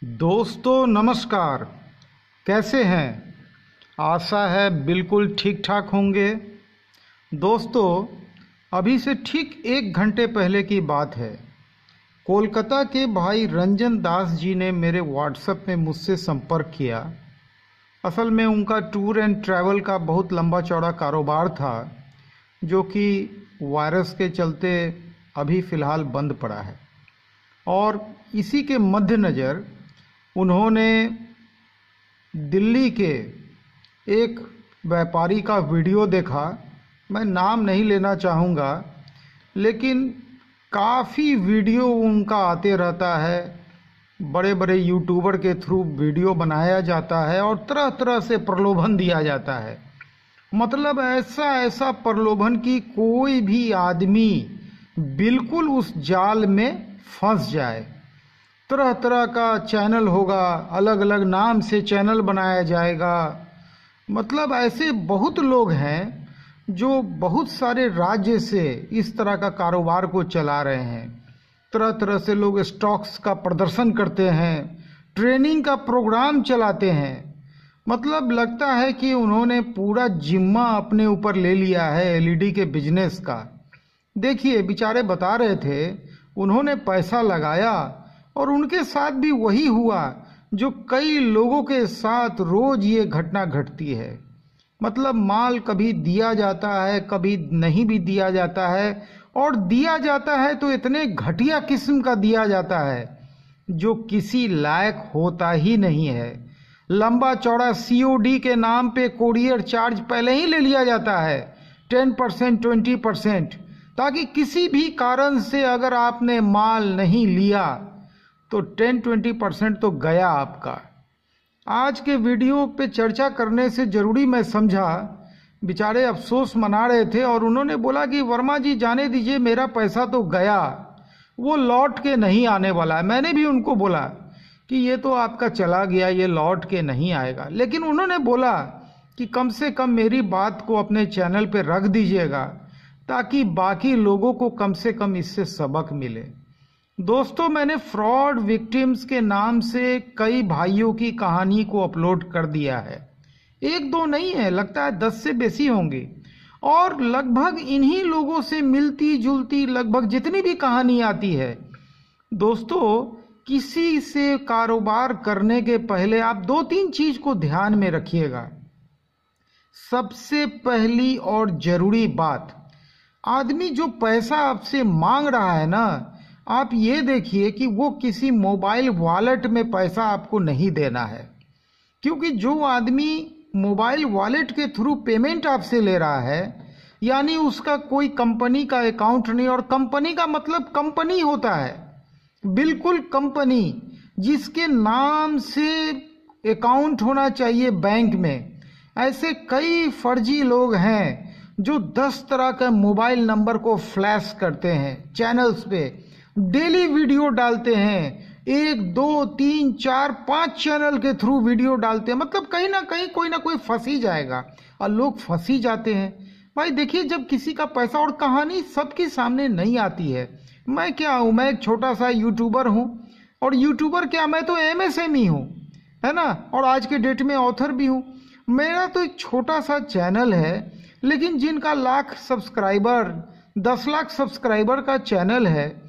दोस्तों नमस्कार। कैसे हैं? आशा है बिल्कुल ठीक ठाक होंगे। दोस्तों, अभी से ठीक 1 घंटे पहले की बात है। कोलकाता के भाई रंजन दास जी ने मेरे व्हाट्सएप में मुझसे संपर्क किया। असल में उनका टूर एंड ट्रैवल का बहुत लंबा चौड़ा कारोबार था, जो कि वायरस के चलते अभी फ़िलहाल बंद पड़ा है। और इसी के मद्देनज़र उन्होंने दिल्ली के एक व्यापारी का वीडियो देखा। मैं नाम नहीं लेना चाहूँगा, लेकिन काफ़ी वीडियो उनका आते रहता है। बड़े बड़े यूट्यूबर के थ्रू वीडियो बनाया जाता है और तरह तरह से प्रलोभन दिया जाता है। मतलब ऐसा ऐसा प्रलोभन कि कोई भी आदमी बिल्कुल उस जाल में फंस जाए। तरह तरह का चैनल होगा, अलग अलग नाम से चैनल बनाया जाएगा। मतलब ऐसे बहुत लोग हैं जो बहुत सारे राज्य से इस तरह का कारोबार को चला रहे हैं। तरह तरह से लोग स्टॉक्स का प्रदर्शन करते हैं, ट्रेनिंग का प्रोग्राम चलाते हैं। मतलब लगता है कि उन्होंने पूरा जिम्मा अपने ऊपर ले लिया है एलईडी के बिजनेस का। देखिए, बेचारे बता रहे थे उन्होंने पैसा लगाया और उनके साथ भी वही हुआ जो कई लोगों के साथ रोज ये घटना घटती है। मतलब माल कभी दिया जाता है, कभी नहीं भी दिया जाता है, और दिया जाता है तो इतने घटिया किस्म का दिया जाता है जो किसी लायक होता ही नहीं है। लंबा चौड़ा सीओडी के नाम पे कोरियर चार्ज पहले ही ले लिया जाता है, 10% 20%, ताकि किसी भी कारण से अगर आपने माल नहीं लिया तो 10-20% तो गया आपका। आज के वीडियो पे चर्चा करने से ज़रूरी मैं समझा। बेचारे अफसोस मना रहे थे और उन्होंने बोला कि वर्मा जी जाने दीजिए, मेरा पैसा तो गया, वो लौट के नहीं आने वाला है। मैंने भी उनको बोला कि ये तो आपका चला गया, ये लौट के नहीं आएगा। लेकिन उन्होंने बोला कि कम से कम मेरी बात को अपने चैनल पे रख दीजिएगा, ताकि बाकी लोगों को कम से कम इससे सबक मिले। दोस्तों, मैंने फ्रॉड विक्टिम्स के नाम से कई भाइयों की कहानी को अपलोड कर दिया है। 1-2 नहीं है, लगता है 10 से बेसी होंगी। और लगभग इन्हीं लोगों से मिलती जुलती लगभग जितनी भी कहानी आती है। दोस्तों, किसी से कारोबार करने के पहले आप 2-3 चीज को ध्यान में रखिएगा। सबसे पहली और जरूरी बात, आदमी जो पैसा आपसे मांग रहा है ना, आप ये देखिए कि वो किसी मोबाइल वॉलेट में पैसा आपको नहीं देना है। क्योंकि जो आदमी मोबाइल वॉलेट के थ्रू पेमेंट आपसे ले रहा है, यानी उसका कोई कंपनी का अकाउंट नहीं, और कंपनी का मतलब कंपनी होता है, बिल्कुल कंपनी जिसके नाम से अकाउंट होना चाहिए बैंक में। ऐसे कई फर्जी लोग हैं जो 10 तरह के मोबाइल नंबर को फ्लैश करते हैं, चैनल्स पे डेली वीडियो डालते हैं, 1, 2, 3, 4, 5 चैनल के थ्रू वीडियो डालते हैं। मतलब कहीं ना कहीं कोई ना कोई फंस ही जाएगा, और लोग फंस ही जाते हैं। भाई देखिए, जब किसी का पैसा, और कहानी सबके सामने नहीं आती है। मैं क्या हूँ, मैं एक छोटा सा यूट्यूबर हूँ, और यूट्यूबर क्या, मैं तो एमएसएमई हूँ, है ना, और आज के डेट में ऑथर भी हूँ। मेरा तो एक छोटा सा चैनल है, लेकिन जिनका लाख सब्सक्राइबर, 10 लाख सब्सक्राइबर का चैनल है,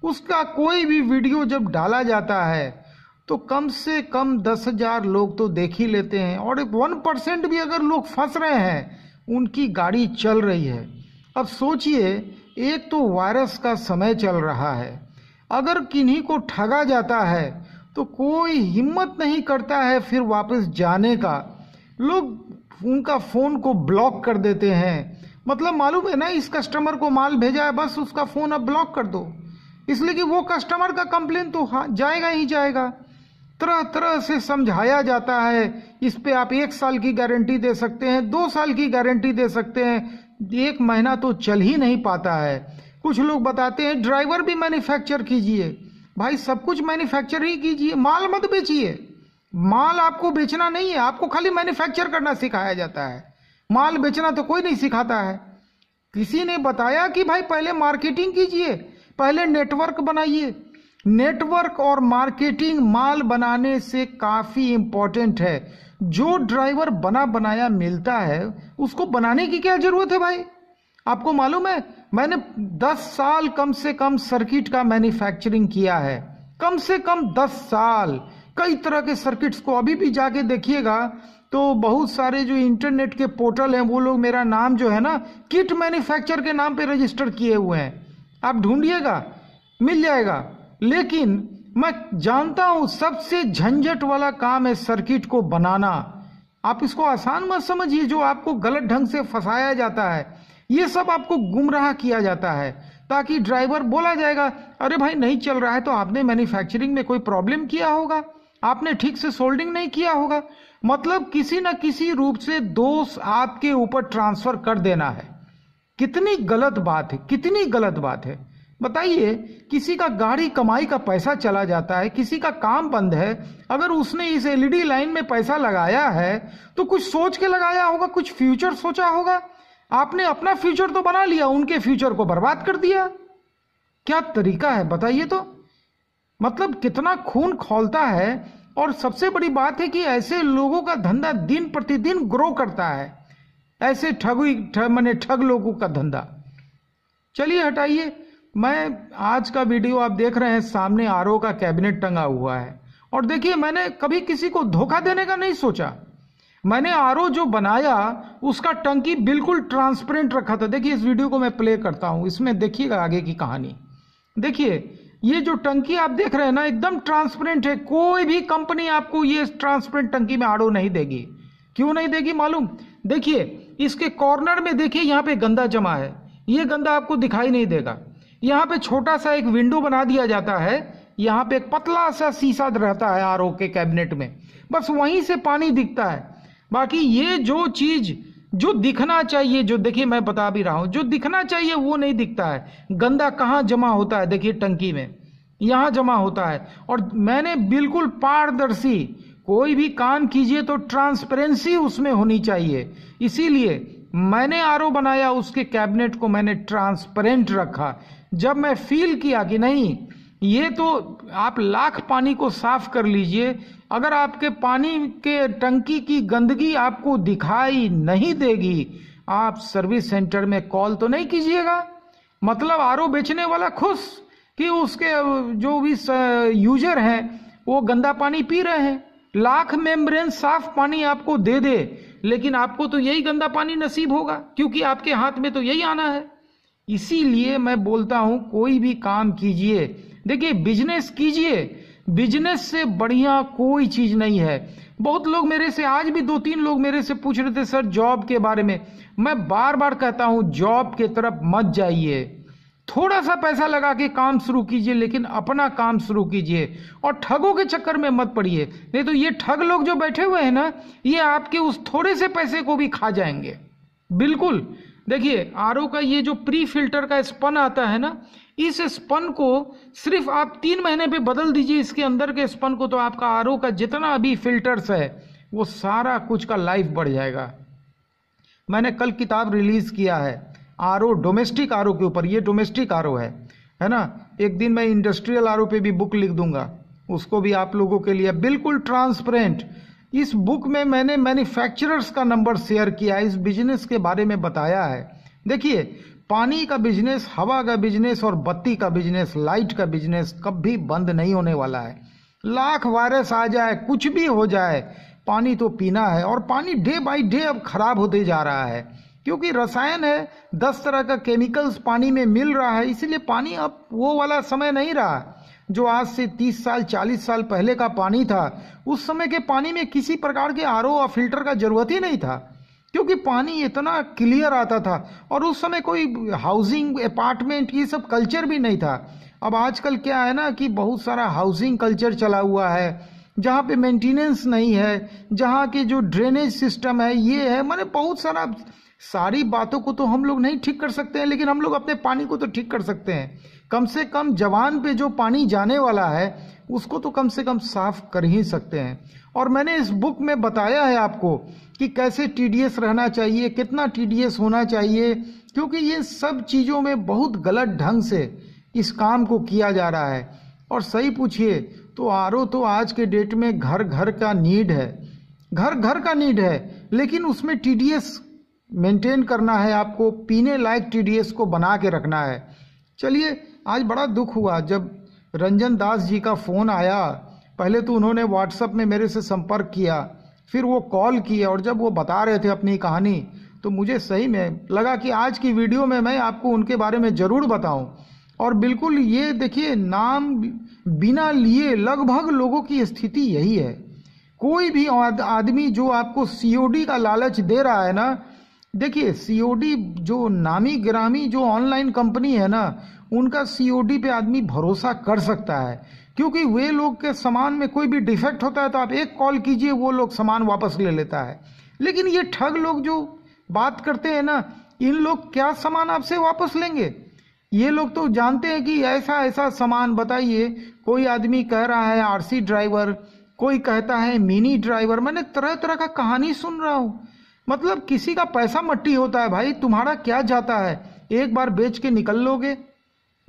उसका कोई भी वीडियो जब डाला जाता है तो कम से कम 10,000 लोग तो देख ही लेते हैं। और 1% भी अगर लोग फंस रहे हैं, उनकी गाड़ी चल रही है। अब सोचिए, एक तो वायरस का समय चल रहा है, अगर किन्हीं को ठगा जाता है तो कोई हिम्मत नहीं करता है फिर वापस जाने का। लोग उनका फ़ोन को ब्लॉक कर देते हैं। मतलब मालूम है ना, इस कस्टमर को माल भेजा है, बस उसका फ़ोन अब ब्लॉक कर दो, इसलिए कि वो कस्टमर का कंप्लेन तो जाएगा ही जाएगा। तरह तरह से समझाया जाता है, इस पे आप 1 साल की गारंटी दे सकते हैं, 2 साल की गारंटी दे सकते हैं, 1 महीना तो चल ही नहीं पाता है। कुछ लोग बताते हैं ड्राइवर भी मैन्युफैक्चर कीजिए। भाई सब कुछ मैन्युफैक्चर ही कीजिए, माल मत बेचिए। माल आपको बेचना नहीं है, आपको खाली मैन्युफैक्चर करना सिखाया जाता है। माल बेचना तो कोई नहीं सिखाता है। किसी ने बताया कि भाई पहले मार्केटिंग कीजिए, पहले नेटवर्क बनाइए, नेटवर्क और मार्केटिंग माल बनाने से काफ़ी इम्पोर्टेंट है। जो ड्राइवर बना बनाया मिलता है उसको बनाने की क्या ज़रूरत है भाई। आपको मालूम है मैंने 10 साल कम से कम सर्किट का मैन्युफैक्चरिंग किया है, कम से कम 10 साल। कई तरह के सर्किट्स को अभी भी जाके देखिएगा तो बहुत सारे जो इंटरनेट के पोर्टल हैं वो लोग मेरा नाम जो है ना किट मैन्युफैक्चर के नाम पे रजिस्टर किए हुए हैं। आप ढूंढिएगा मिल जाएगा। लेकिन मैं जानता हूं सबसे झंझट वाला काम है सर्किट को बनाना। आप इसको आसान मत समझिए। जो आपको गलत ढंग से फंसाया जाता है, ये सब आपको गुमराह किया जाता है ताकि ड्राइवर बोला जाएगा अरे भाई नहीं चल रहा है तो आपने मैन्युफैक्चरिंग में कोई प्रॉब्लम किया होगा, आपने ठीक से सोल्डिंग नहीं किया होगा। मतलब किसी न किसी रूप से दोष आपके ऊपर ट्रांसफर कर देना है। कितनी गलत बात है, कितनी गलत बात है। बताइए, किसी का गाड़ी कमाई का पैसा चला जाता है, किसी का काम बंद है, अगर उसने इस एलईडी लाइन में पैसा लगाया है तो कुछ सोच के लगाया होगा, कुछ फ्यूचर सोचा होगा। आपने अपना फ्यूचर तो बना लिया, उनके फ्यूचर को बर्बाद कर दिया। क्या तरीका है बताइए तो। मतलब कितना खून खौलता है। और सबसे बड़ी बात है कि ऐसे लोगों का धंधा दिन प्रतिदिन ग्रो करता है, ऐसे ठग लोगों का धंधा। चलिए हटाइए। मैं आज का वीडियो आप देख रहे हैं, सामने आरओ का कैबिनेट टंगा हुआ है। और देखिए, मैंने कभी किसी को धोखा देने का नहीं सोचा। मैंने आरओ जो बनाया उसका टंकी बिल्कुल ट्रांसपेरेंट रखा था। देखिए, इस वीडियो को मैं प्ले करता हूं, इसमें देखिएगा आगे की कहानी। देखिए, ये जो टंकी आप देख रहे हैं ना एकदम ट्रांसपेरेंट है। कोई भी कंपनी आपको ये ट्रांसपेरेंट टंकी में आरओ नहीं देगी। क्यों नहीं देगी मालूम? देखिए, इसके कॉर्नर में देखिए यहाँ पे गंदा जमा है, ये गंदा आपको दिखाई नहीं देगा। यहाँ पे छोटा सा एक विंडो बना दिया जाता है, यहाँ पे एक पतला सा शीशा रहता है आरओ के कैबिनेट में, बस वहीं से पानी दिखता है। बाकी ये जो चीज जो दिखना चाहिए, जो देखिए मैं बता भी रहा हूं, जो दिखना चाहिए वो नहीं दिखता है। गंदा कहाँ जमा होता है? देखिए टंकी में, यहाँ जमा होता है। और मैंने बिल्कुल पारदर्शी, कोई भी काम कीजिए तो ट्रांसपेरेंसी उसमें होनी चाहिए। इसीलिए मैंने आरओ बनाया, उसके कैबिनेट को मैंने ट्रांसपेरेंट रखा। जब मैं फील किया कि नहीं, ये तो आप लाख पानी को साफ कर लीजिए, अगर आपके पानी के टंकी की गंदगी आपको दिखाई नहीं देगी, आप सर्विस सेंटर में कॉल तो नहीं कीजिएगा। मतलब आरओ बेचने वाला खुश कि उसके जो भी यूजर हैं वो गंदा पानी पी रहे हैं। लाख मेम्ब्रेन साफ पानी आपको दे दे, लेकिन आपको तो यही गंदा पानी नसीब होगा, क्योंकि आपके हाथ में तो यही आना है। इसीलिए मैं बोलता हूं कोई भी काम कीजिए, देखिए बिजनेस कीजिए, बिजनेस से बढ़िया कोई चीज नहीं है। बहुत लोग मेरे से, आज भी 2-3 लोग मेरे से पूछ रहे थे सर जॉब के बारे में। मैं बार बार कहता हूं जॉब के तरफ मत जाइए, थोड़ा सा पैसा लगा के काम शुरू कीजिए, लेकिन अपना काम शुरू कीजिए और ठगों के चक्कर में मत पड़िए। नहीं तो ये ठग लोग जो बैठे हुए हैं ना, ये आपके उस थोड़े से पैसे को भी खा जाएंगे। बिल्कुल। देखिए, आरओ का ये जो प्री फिल्टर का स्पन आता है ना, इस स्पन को सिर्फ आप 3 महीने पे बदल दीजिए, इसके अंदर के स्पन को, तो आपका आरओ का जितना अभी फिल्टर्स है वो सारा कुछ का लाइफ बढ़ जाएगा। मैंने कल किताब रिलीज किया है आरओ, डोमेस्टिक आरओ के ऊपर। ये डोमेस्टिक आरओ है ना। एक दिन मैं इंडस्ट्रियल आरओ पे भी बुक लिख दूंगा, उसको भी आप लोगों के लिए बिल्कुल ट्रांसपेरेंट। इस बुक में मैंने मैन्युफैक्चरर्स का नंबर शेयर किया है, इस बिजनेस के बारे में बताया है। देखिए, पानी का बिजनेस, हवा का बिजनेस और बत्ती का बिजनेस, लाइट का बिजनेस कभी बंद नहीं होने वाला है। लाख वायरस आ जाए, कुछ भी हो जाए, पानी तो पीना है। और पानी डे बाय डे अब खराब होते जा रहा है, क्योंकि रसायन है, 10 तरह का केमिकल्स पानी में मिल रहा है। इसीलिए पानी अब वो वाला समय नहीं रहा जो आज से 30 साल 40 साल पहले का पानी था। उस समय के पानी में किसी प्रकार के आरओ और फिल्टर का जरूरत ही नहीं था, क्योंकि पानी इतना क्लियर आता था। और उस समय कोई हाउसिंग, अपार्टमेंट, ये सब कल्चर भी नहीं था। अब आजकल क्या है ना कि बहुत सारा हाउसिंग कल्चर चला हुआ है, जहाँ पे मेंटेनेंस नहीं है, जहाँ के जो ड्रेनेज सिस्टम है ये है, माने बहुत सारी बातों को तो हम लोग नहीं ठीक कर सकते हैं, लेकिन हम लोग अपने पानी को तो ठीक कर सकते हैं। कम से कम जवान पे जो पानी जाने वाला है उसको तो कम से कम साफ कर ही सकते हैं। और मैंने इस बुक में बताया है आपको कि कैसे टीडीएस रहना चाहिए, कितना टीडीएस होना चाहिए, क्योंकि ये सब चीज़ों में बहुत गलत ढंग से इस काम को किया जा रहा है। और सही पूछिए तो आरओ तो आज के डेट में घर घर का नीड है, घर घर का नीड है, लेकिन उसमें टीडीएस मेंटेन करना है, आपको पीने लायक टीडीएस को बना के रखना है। चलिए, आज बड़ा दुख हुआ जब रंजन दास जी का फ़ोन आया। पहले तो उन्होंने व्हाट्सएप में मेरे से संपर्क किया, फिर वो कॉल किया, और जब वो बता रहे थे अपनी कहानी तो मुझे सही में लगा कि आज की वीडियो में मैं आपको उनके बारे में ज़रूर बताऊं। और बिल्कुल ये देखिए, नाम बिना लिए लगभग लोगों की स्थिति यही है। कोई भी आदमी जो आपको सीओडी का लालच दे रहा है ना, देखिए सीओडी जो नामी गिरामी जो ऑनलाइन कंपनी है ना, उनका सीओडी पे आदमी भरोसा कर सकता है, क्योंकि वे लोग के सामान में कोई भी डिफेक्ट होता है तो आप एक कॉल कीजिए, वो लोग सामान वापस ले लेता है। लेकिन ये ठग लोग जो बात करते हैं ना, इन लोग क्या सामान आपसे वापस लेंगे? ये लोग तो जानते हैं कि ऐसा ऐसा सामान बताइए। कोई आदमी कह रहा है आरसी ड्राइवर, कोई कहता है मिनी ड्राइवर। मैंने तरह तरह का कहानी सुन रहा हूँ। मतलब किसी का पैसा मट्टी होता है भाई, तुम्हारा क्या जाता है? एक बार बेच के निकल लोगे,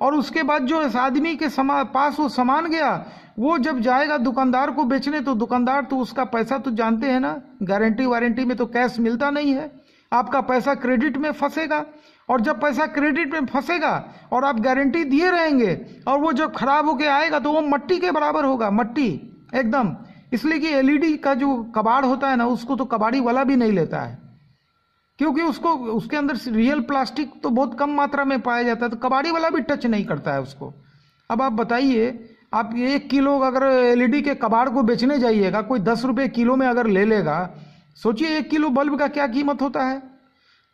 और उसके बाद जो इस आदमी के पास वो सामान गया, वो जब जाएगा दुकानदार को बेचने, तो दुकानदार तो उसका पैसा तो जानते हैं ना, गारंटी वारंटी में तो कैश मिलता नहीं है, आपका पैसा क्रेडिट में फंसेगा। और जब पैसा क्रेडिट में फंसेगा और आप गारंटी दिए रहेंगे, और वो जब खराब होके आएगा तो वो मट्टी के बराबर होगा, मट्टी एकदम। इसलिए कि एलईडी का जो कबाड़ होता है ना, उसको तो कबाड़ी वाला भी नहीं लेता है, क्योंकि उसके अंदर रियल प्लास्टिक तो बहुत कम मात्रा में पाया जाता है, तो कबाड़ी वाला भी टच नहीं करता है उसको। अब आप बताइए, आप 1 किलो अगर एलईडी के कबाड़ को बेचने जाइएगा, कोई 10 रुपये किलो में अगर ले लेगा, सोचिए 1 किलो बल्ब का क्या कीमत होता है।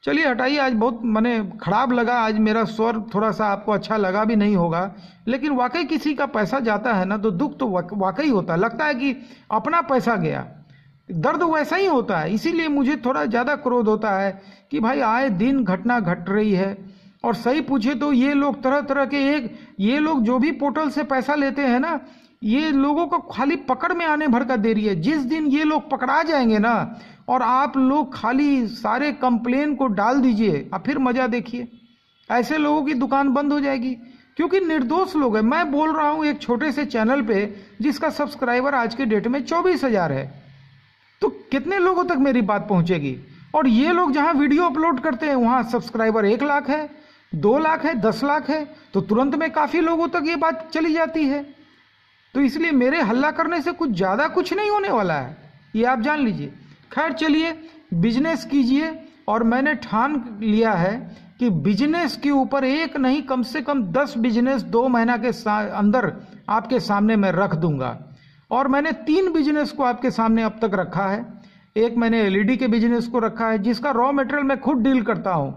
चलिए हटाइए, आज बहुत मैंने खराब लगा, आज मेरा स्वर थोड़ा सा आपको अच्छा लगा भी नहीं होगा, लेकिन वाकई किसी का पैसा जाता है ना तो दुख तो वाकई होता है, लगता है कि अपना पैसा गया, दर्द वैसा ही होता है। इसीलिए मुझे थोड़ा ज़्यादा क्रोध होता है कि भाई आए दिन घटना घट रही है। और सही पूछे तो ये लोग तरह तरह के ये लोग जो भी पोर्टल से पैसा लेते हैं ना, ये लोगों को खाली पकड़ में आने भर का देरी है। जिस दिन ये लोग पकड़ा जाएंगे ना, और आप लोग खाली सारे कंप्लेन को डाल दीजिए, अब फिर मजा देखिए, ऐसे लोगों की दुकान बंद हो जाएगी, क्योंकि निर्दोष लोग हैं। मैं बोल रहा हूं एक छोटे से चैनल पे जिसका सब्सक्राइबर आज के डेट में 24,000 है, तो कितने लोगों तक मेरी बात पहुंचेगी? और ये लोग जहां वीडियो अपलोड करते हैं वहां सब्सक्राइबर 1 लाख है, 2 लाख है, 10 लाख है, तो तुरंत में काफी लोगों तक ये बात चली जाती है। तो इसलिए मेरे हल्ला करने से कुछ ज्यादा कुछ नहीं होने वाला है, ये आप जान लीजिए। खैर चलिए, बिजनेस कीजिए, और मैंने ठान लिया है कि बिजनेस के ऊपर एक नहीं कम से कम 10 बिजनेस 2 महीना के अंदर आपके सामने मैं रख दूंगा। और मैंने 3 बिजनेस को आपके सामने अब तक रखा है। एक मैंने एलईडी के बिजनेस को रखा है, जिसका रॉ मटेरियल मैं खुद डील करता हूं,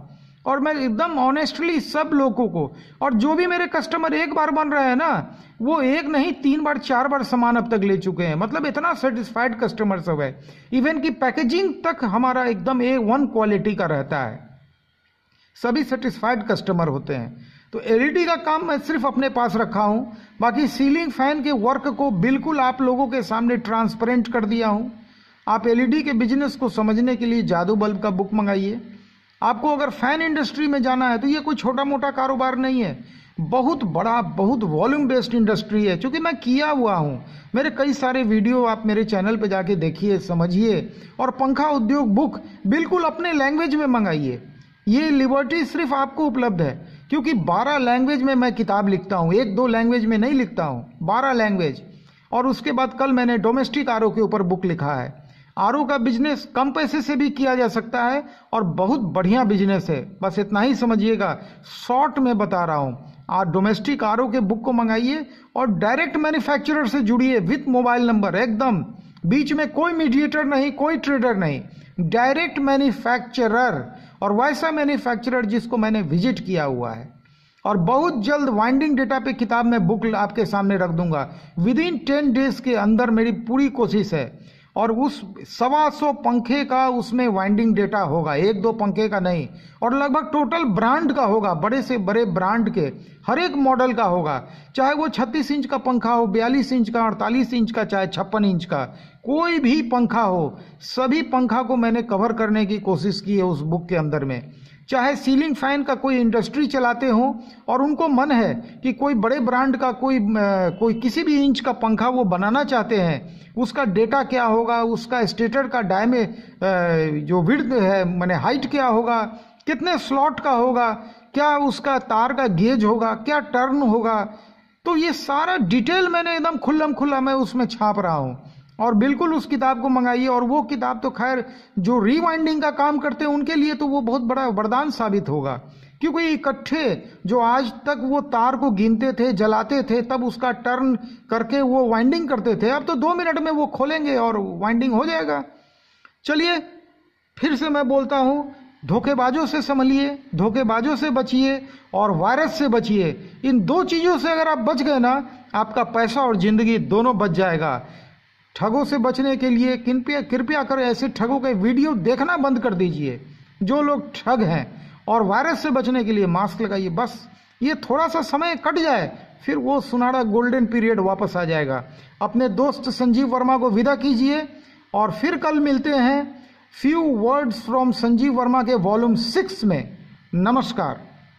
और मैं एकदम ऑनेस्टली सब लोगों को, और जो भी मेरे कस्टमर एक बार बन रहे हैं ना, वो एक नहीं 3 बार 4 बार सामान अब तक ले चुके हैं। मतलब इतना सेटिस्फाइड कस्टमर सब है, इवन की पैकेजिंग तक हमारा एकदम A1 क्वालिटी का रहता है, सभी सेटिस्फाइड कस्टमर होते हैं। तो एलईडी का काम मैं सिर्फ अपने पास रखा हूं, बाकी सीलिंग फैन के वर्क को बिल्कुल आप लोगों के सामने ट्रांसपेरेंट कर दिया हूं। आप एलईडी के बिजनेस को समझने के लिए जादू बल्ब का बुक मंगाइए। आपको अगर फैन इंडस्ट्री में जाना है तो ये कोई छोटा मोटा कारोबार नहीं है, बहुत बड़ा, बहुत वॉल्यूम बेस्ड इंडस्ट्री है। क्योंकि मैं किया हुआ हूँ, मेरे कई सारे वीडियो आप मेरे चैनल पे जाके देखिए, समझिए। और पंखा उद्योग बुक बिल्कुल अपने लैंग्वेज में मंगाइए, ये लिबर्टी सिर्फ आपको उपलब्ध है, क्योंकि 12 लैंग्वेज में मैं किताब लिखता हूँ, 1-2 लैंग्वेज में नहीं लिखता हूँ, 12 लैंग्वेज। और उसके बाद कल मैंने डोमेस्टिक आरओ के ऊपर बुक लिखा है। आरओ का बिजनेस कम पैसे से भी किया जा सकता है और बहुत बढ़िया बिजनेस है, बस इतना ही समझिएगा, शॉर्ट में बता रहा हूँ। आप डोमेस्टिक आरओ के बुक को मंगाइए और डायरेक्ट मैन्युफैक्चरर से जुड़िए विथ मोबाइल नंबर, एकदम बीच में कोई मीडिएटर नहीं, कोई ट्रेडर नहीं, डायरेक्ट मैन्युफैक्चरर, और वैसा मैन्युफैक्चरर जिसको मैंने विजिट किया हुआ है। और बहुत जल्द वाइंडिंग डेटा पे किताब में बुक आपके सामने रख दूंगा, विदिन 10 डेज के अंदर मेरी पूरी कोशिश है। और उस 125 पंखे का उसमें वाइंडिंग डेटा होगा, 1-2 पंखे का नहीं, और लगभग टोटल ब्रांड का होगा, बड़े से बड़े ब्रांड के हर एक मॉडल का होगा, चाहे वो 36 इंच का पंखा हो, 42 इंच का, 48 इंच का, चाहे 56 इंच का, कोई भी पंखा हो, सभी पंखा को मैंने कवर करने की कोशिश की है उस बुक के अंदर में। चाहे सीलिंग फैन का कोई इंडस्ट्री चलाते हो और उनको मन है कि कोई बड़े ब्रांड का कोई किसी भी इंच का पंखा वो बनाना चाहते हैं, उसका डेटा क्या होगा, उसका स्टेटर का जो विड्थ है माने हाइट क्या होगा, कितने स्लॉट का होगा, क्या उसका तार का गेज होगा, क्या टर्न होगा, तो ये सारा डिटेल मैंने एकदम खुल्लम खुल्ला मैं उसमें छाप रहा हूँ। और बिल्कुल उस किताब को मंगाइए। और वो किताब तो खैर जो रीवाइंडिंग का काम करते हैं उनके लिए तो वो बहुत बड़ा वरदान साबित होगा, क्योंकि इकट्ठे जो आज तक वो तार को गिनते थे, जलाते थे, तब उसका टर्न करके वो वाइंडिंग करते थे, अब तो 2 मिनट में वो खोलेंगे और वाइंडिंग हो जाएगा। चलिए फिर से मैं बोलता हूँ, धोखेबाजों से संभलिए, धोखेबाजों से बचिए और वायरस से बचिए। इन 2 चीज़ों से अगर आप बच गए ना, आपका पैसा और जिंदगी दोनों बच जाएगा। ठगों से बचने के लिए कृपया कर ऐसे ठगों के वीडियो देखना बंद कर दीजिए जो लोग ठग हैं, और वायरस से बचने के लिए मास्क लगाइए। बस ये थोड़ा सा समय कट जाए, फिर वो सुनहरा गोल्डन पीरियड वापस आ जाएगा। अपने दोस्त संजीव वर्मा को विदा कीजिए और फिर कल मिलते हैं few words from Sanjeev Verma के वॉल्यूम 6 में। नमस्कार।